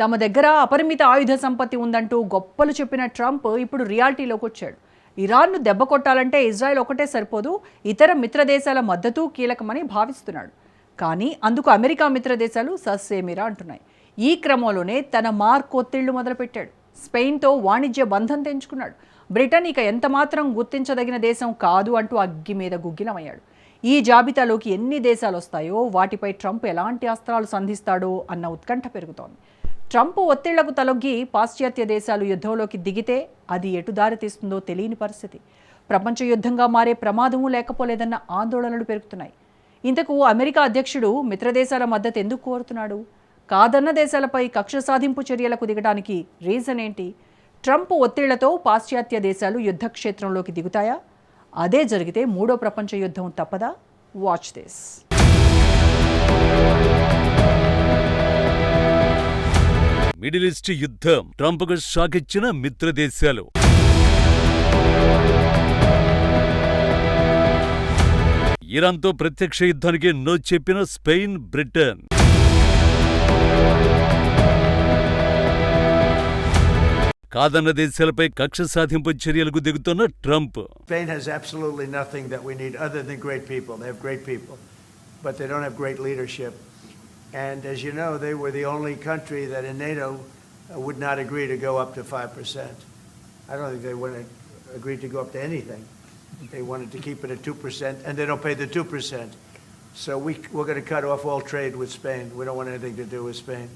తమ దగ్గర అపరిమిత ఆయుధ సంపత్తి ఉందంటూ గొప్పలు చెప్పిన ట్రంప్ ఇప్పుడు రియాలిటీలోకి వచ్చాడు. ఇరాన్ను దెబ్బ కొట్టాలంటే ఇజ్రాయెల్ ఒకటే సరిపోదు, ఇతర మిత్రదేశాల మద్దతు కీలకమని భావిస్తున్నాడు. కానీ అందుకు అమెరికా మిత్రదేశాలు సస్సేమిరా అంటున్నాయి. ఈ క్రమంలోనే తన మార్క్ ఒత్తిళ్లు మొదలుపెట్టాడు. స్పెయిన్తో వాణిజ్య బంధం తెంచుకున్నాడు. బ్రిటన్ ఇక ఎంతమాత్రం గుర్తించదగిన దేశం కాదు అంటూ అగ్గి మీద గుగ్గిలమయ్యాడు. ఈ జాబితాలోకి ఎన్ని దేశాలు వస్తాయో, వాటిపై ట్రంప్ ఎలాంటి అస్త్రాలు సంధిస్తాడో అన్న ఉత్కంఠ పెరుగుతోంది. ట్రంప్ ఒత్తిళ్లకు తలొగ్గి పాశ్చాత్య దేశాలు యుద్ధంలోకి దిగితే అది ఎటు దారి తీస్తుందో తెలియని పరిస్థితి. ప్రపంచ యుద్ధంగా మారే ప్రమాదమూ లేకపోలేదన్న ఆందోళనలు పెరుగుతున్నాయి. ఇంతకు అమెరికా అధ్యక్షుడు మిత్రదేశాల మద్దతు ఎందుకు కోరుతున్నాడు? కాదన్న దేశాలపై కక్ష సాధింపు చర్యలకు దిగడానికి రీజన్ ఏంటి? ట్రంప్ ఒత్తిళ్లతో పాశ్చాత్య దేశాలు యుద్ధక్షేత్రంలోకి దిగుతాయా? అదే జరిగితే మూడో ప్రపంచ యుద్ధం తప్పదా? Watch this. మిడిల్ ఈస్ట్ యుద్ధం, ట్రంప్కు షాక్ ఇచ్చిన మిత్రదేశాలు. ఇరాన్తో ప్రత్యక్ష యుద్ధానికి నో చెప్పిన స్పెయిన్, బ్రిటన్. కాదన్న దేశాలపై కక్ష సాధింపు చర్యలకు దిగుతున్న Trump. Spain has absolutely nothing that we need other than great people. They have great people, but they don't have great leadership. And as you know, they were the only country that in NATO would not agree to go up to 5%. I don't think they would have agreed to go up to anything. They wanted to keep it at 2%, and they don't pay the 2%. So we're going to cut off all trade with Spain. We don't want anything to do with Spain.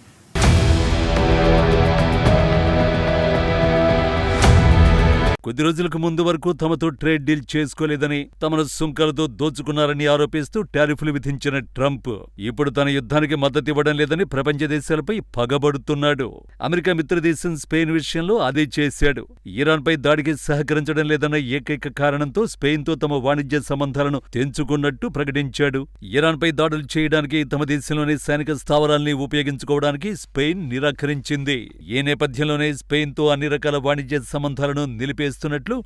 కొద్ది రోజులకు ముందు వరకు తమతో trade deal చేసుకోలేదని, తమను సుంకాలతో దోచుకున్నారని ఆరోపిస్తూ టారిఫ్లు విధించిన Trump ఇప్పుడు తన యుద్ధానికి మద్దతు ఇవ్వడం లేదని ప్రపంచ దేశాలపై పగబడుతున్నాడు. అమెరికా మిత్రదేశం స్పెయిన్ విషయంలో అదే చేశాడు. ఇరాన్పై దాడికి సహకరించడం లేదన్న ఏకైక కారణంతో స్పెయిన్తో తమ వాణిజ్య సంబంధాలను తెంచుకున్నట్టు ప్రకటించాడు. ఇరాన్పై దాడులు చేయడానికి తమ దేశంలోని సైనిక స్థావరాల్ని ఉపయోగించుకోవడానికి స్పెయిన్ నిరాకరించింది. ఈ నేపథ్యంలోనే స్పెయిన్తో అన్ని రకాల వాణిజ్య సంబంధాలను నిలిపేస్తున్నట్లు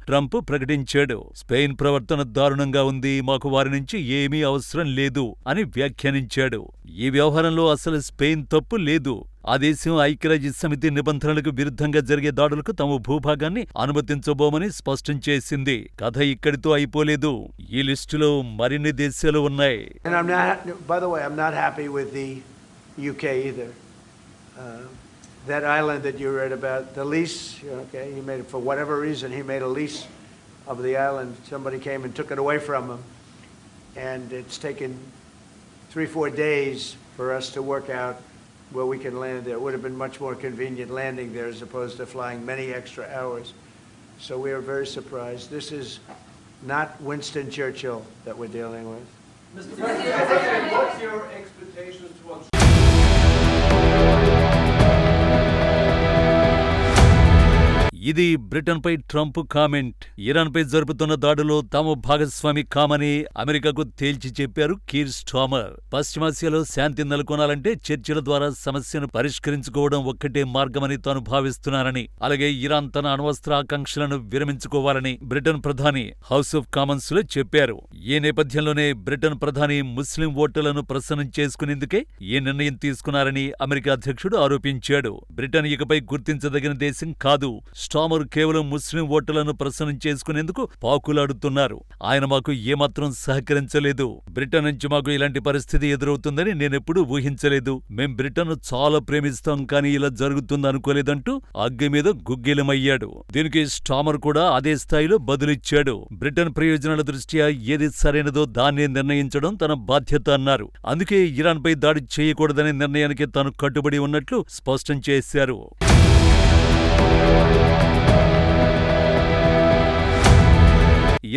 ట్రంప్ ప్రకటించాడు. స్పెయిన్ ప్రవర్తన దారుణంగా ఉంది, మాకు వారి నుంచి ఏమీ అవసరం లేదు అని వ్యాఖ్యానించాడు. ఈ వ్యవహారంలో అసలు స్పెయిన్ తప్పు లేదు. ఆ దేశం ఐక్యరాజ్య సమితి నిబంధనలకు విరుద్ధంగా జరిగే దాడులకు తమ భూభాగాన్ని అనుమతించబోమని స్పష్టం చేసింది. కథ ఇక్కడితో అయిపోలేదు. ఈ లిస్టులో మరిన్ని దేశాలు ఉన్నాయి. That island that you read about, the lease, okay, he made it for whatever reason, he made a lease of the island. Somebody came and took it away from him. And it's taken 3-4 days for us to work out where we can land there. It would have been much more convenient landing there as opposed to flying many extra hours. So we are very surprised. This is not Winston Churchill that we're dealing with. Mr. President, what's your expectations towards ఇది బ్రిటన్పై Trump comment. ఇరాన్పై జరుపుతున్న దాడిలో తాము భాగస్వామి కామని అమెరికాకు తేల్చి చెప్పారు Keir Starmer. పశ్చిమాసియాలో శాంతి నెలకొనాలంటే చర్చల ద్వారా సమస్యను పరిష్కరించుకోవడం ఒక్కటే మార్గమని తాను భావిస్తున్నానని, అలాగే ఇరాన్ తన అణ్వస్త్ర ఆకాంక్షలను విరమించుకోవాలని బ్రిటన్ ప్రధాని హౌస్ ఆఫ్ కామన్స్ లో చెప్పారు. ఈ నేపథ్యంలోనే బ్రిటన్ ప్రధాని ముస్లిం ఓటర్లను ప్రసన్నం చేసుకునేందుకే ఈ నిర్ణయం తీసుకున్నారని అమెరికా అధ్యక్షుడు ఆరోపించాడు. బ్రిటన్ ఇకపై గుర్తించదగిన దేశం కాదు. స్టార్మర్ కేవలం ముస్లిం ఓటర్లను ప్రసన్నం చేసుకునేందుకు పాకులాడుతున్నారు. ఆయన మాకు ఏమాత్రం సహకరించలేదు. బ్రిటన్ నుంచి మాకు ఇలాంటి పరిస్థితి ఎదురవుతుందని నేనెప్పుడూ ఊహించలేదు. మేం బ్రిటన్ చాలా ప్రేమిస్తాం, కానీ ఇలా జరుగుతుందనుకోలేదంటూ అగ్గి మీద గుగ్గిలమయ్యాడు. దీనికి స్టార్మర్ కూడా అదే స్థాయిలో బదులిచ్చాడు. బ్రిటన్ ప్రయోజనాల దృష్ట్యా ఏది సరైనదో దాన్నే నిర్ణయించడం తన బాధ్యత అన్నారు. అందుకే ఇరాన్పై దాడి చేయకూడదనే నిర్ణయానికి తాను కట్టుబడి ఉన్నట్లు స్పష్టం చేశారు.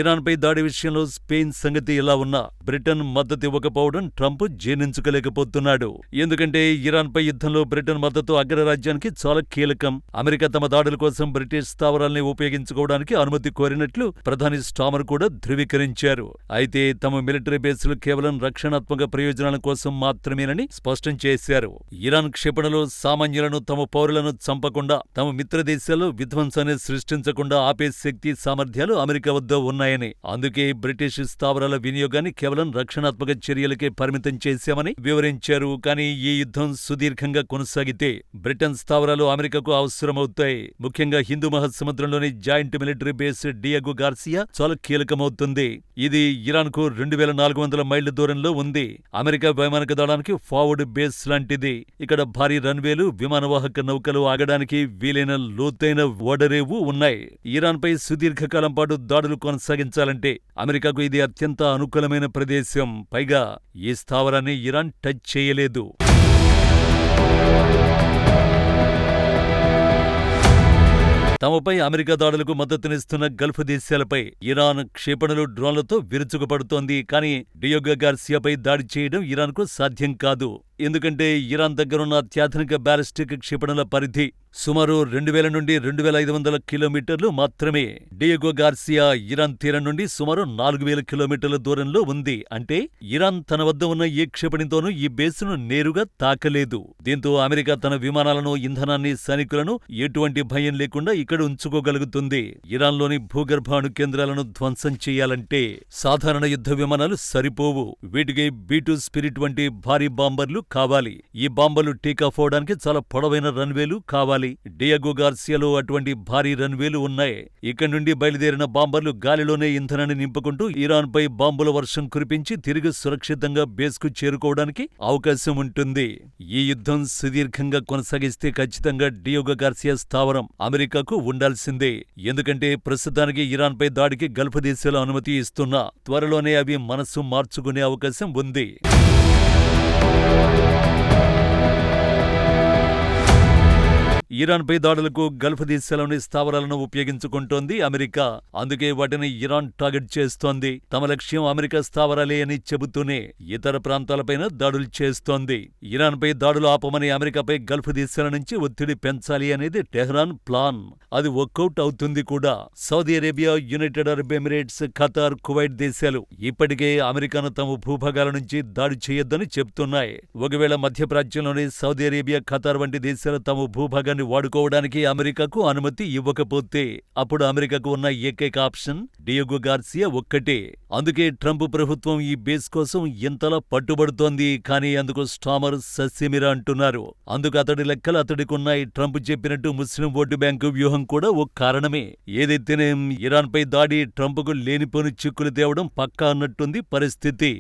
ఇరాన్పై దాడి విషయంలో స్పెయిన్ సంగతి ఇలా ఉన్నా బ్రిటన్ మద్దతు ఇవ్వకపోవడం ట్రంప్ జీర్ణించుకోలేకపోతున్నాడు. ఎందుకంటే ఇరాన్పై యుద్ధంలో బ్రిటన్ మద్దతు అగ్రరాజ్యానికి చాలా కీలకం. అమెరికా తమ దాడుల కోసం బ్రిటిష్ స్థావరాల్ని ఉపయోగించుకోవడానికి అనుమతి కోరినట్లు ప్రధాని స్టార్మర్ కూడా ధృవీకరించారు. అయితే తమ మిలిటరీ బేసులు కేవలం రక్షణాత్మక ప్రయోజనాల కోసం మాత్రమేనని స్పష్టం చేశారు. ఇరాన్ క్షిపణులు సామాన్యులను, తమ పౌరులను చంపకుండా, తమ మిత్రదేశాల్లో విధ్వంసాన్ని సృష్టించకుండా ఆపే శక్తి, సామర్థ్యాలు అమెరికా వద్ద ఉన్నాయని, అందుకే బ్రిటిష్ స్థావరాల వినియోగాన్ని కేవలం రక్షణాత్మక చర్యలకే పరిమితం చేశామని వివరించారు. కానీ ఈ యుద్ధం సుదీర్ఘంగా కొనసాగితే బ్రిటన్ స్థావరాలు అమెరికాకు అవసరమవుతాయి. ముఖ్యంగా హిందూ మహాసముద్రంలోని joint military base Diego Garcia చాలా కీలకమవుతుంది. ఇది ఇరాన్కు 2400 మైళ్ల దూరంలో ఉంది. అమెరికా వైమానిక దళానికి ఫార్వర్డ్ బేస్ లాంటిది. ఇక్కడ భారీ రన్వేలు, విమానవాహక నౌకలు ఆగడానికి వీలైన లోతైన ఓడరేవు ఉన్నాయి. ఇరాన్పై సుదీర్ఘకాలం పాటు దాడులు కొనసాగించాలంటే అమెరికాకు ఇది అత్యంత అనుకూలమైన ప్రదేశం. పైగా ఈ స్థావరాన్ని ఇరాన్ టచ్ చేయలేదు. తమపై అమెరికా దాడులకు మద్దతునిస్తున్న గల్ఫ్ దేశాలపై ఇరాన్ క్షిపణులు, డ్రోన్లతో విరుచుకుపడుతోంది. కానీ డియాగో గార్సియాపై దాడి చేయడం ఇరాన్కు సాధ్యం కాదు. ఎందుకంటే ఇరాన్ దగ్గరున్న అత్యాధునిక బ్యాలిస్టిక్ క్షిపణుల పరిధి సుమారు 2000 నుండి 2500 కిలోమీటర్లు మాత్రమే. డియాగో గార్సియా ఇరాన్ తీరం నుండి సుమారు 4000 కిలోమీటర్ల దూరంలో ఉంది. అంటే ఇరాన్ తన వద్ద ఉన్న ఏ క్షిపణితోనూ ఈ బేస్ను నేరుగా తాకలేదు. దీంతో అమెరికా తన విమానాలను, ఇంధనాన్ని, సైనికులను ఎటువంటి భయం లేకుండా ఇక్కడ ఉంచుకోగలుగుతుంది. ఇరాన్లోని భూగర్భ అణు కేంద్రాలను ధ్వంసం చేయాలంటే సాధారణ యుద్ధ విమానాలు సరిపోవు. వీటికి B-2 స్పిరిట్ వంటి భారీ బాంబర్లు కావాలి. ఈ బాంబర్లు టేకాఫ్ అవడానికి చాలా పొడవైన రన్వేలు కావాలి. డియాగో గార్సియాలో అటువంటి భారీ రన్వేలు ఉన్నాయి. ఇక్కడి నుండి బయలుదేరిన బాంబర్లు గాలిలోనే ఇంధనాన్ని నింపుకుంటూ ఇరాన్పై బాంబుల వర్షం కురిపించి తిరిగి సురక్షితంగా బేస్కు చేరుకోవడానికి అవకాశం ఉంటుంది. ఈ యుద్ధం సుదీర్ఘంగా కొనసాగిస్తే ఖచ్చితంగా డియాగో గార్సియా స్థావరం అమెరికాకు ఉండాల్సిందే. ఎందుకంటే ప్రస్తుతానికి ఇరాన్పై దాడికి గల్ఫ్ దేశాలు అనుమతి ఇస్తున్నా త్వరలోనే అవి మనసు మార్చుకునే అవకాశం ఉంది. ఇరాన్పై దాడులకు గల్ఫ్ దేశాల్లోని స్థావరాలను ఉపయోగించుకుంటోంది అమెరికా. అందుకే వాటిని ఇరాన్ టార్గెట్ చేస్తోంది. తమ లక్ష్యం అమెరికా స్థావరాలే అని చెబుతూనే ఇతర ప్రాంతాలపైన దాడులు చేస్తోంది. ఇరాన్పై దాడులు ఆపమని అమెరికాపై గల్ఫ్ దేశాల నుంచి ఒత్తిడి పెంచాలి అనేది టెహ్రాన్ ప్లాన్. అది వర్కౌట్ అవుతుంది కూడా. Saudi Arabia, United Arab Emirates, Qatar, Kuwait దేశాలు ఇప్పటికే అమెరికాను తమ భూభాగాల నుంచి దాడి చేయొద్దని చెబుతున్నాయి. ఒకవేళ మధ్యప్రాచ్యంలోని సౌదీ అరేబియా, ఖతార్ వంటి దేశాలు తమ భూభాగాన్ని వాడుకోవడానికి అమెరికాకు అనుమతి ఇవ్వకపోతే అప్పుడు అమెరికాకు ఉన్న ఏకైక ఆప్షన్ డియాగో గార్సియా ఒక్కటే. అందుకే ట్రంప్ ప్రభుత్వం ఈ బేస్ కోసం ఎంతలా పట్టుబడుతోంది. కానీ అందుకు స్టామర్ సస్యమిరా అంటున్నారు. అందుకు అతడి లెక్కలు అతడికున్నాయి. ట్రంప్ చెప్పినట్టు ముస్లిం ఓటు బ్యాంకు వ్యూహం కూడా ఓ కారణమే. ఏదైతేనేం ఇరాన్పై దాడి ట్రంప్కు లేనిపోని చిక్కులు తేవడం పక్కా అన్నట్టుంది పరిస్థితి.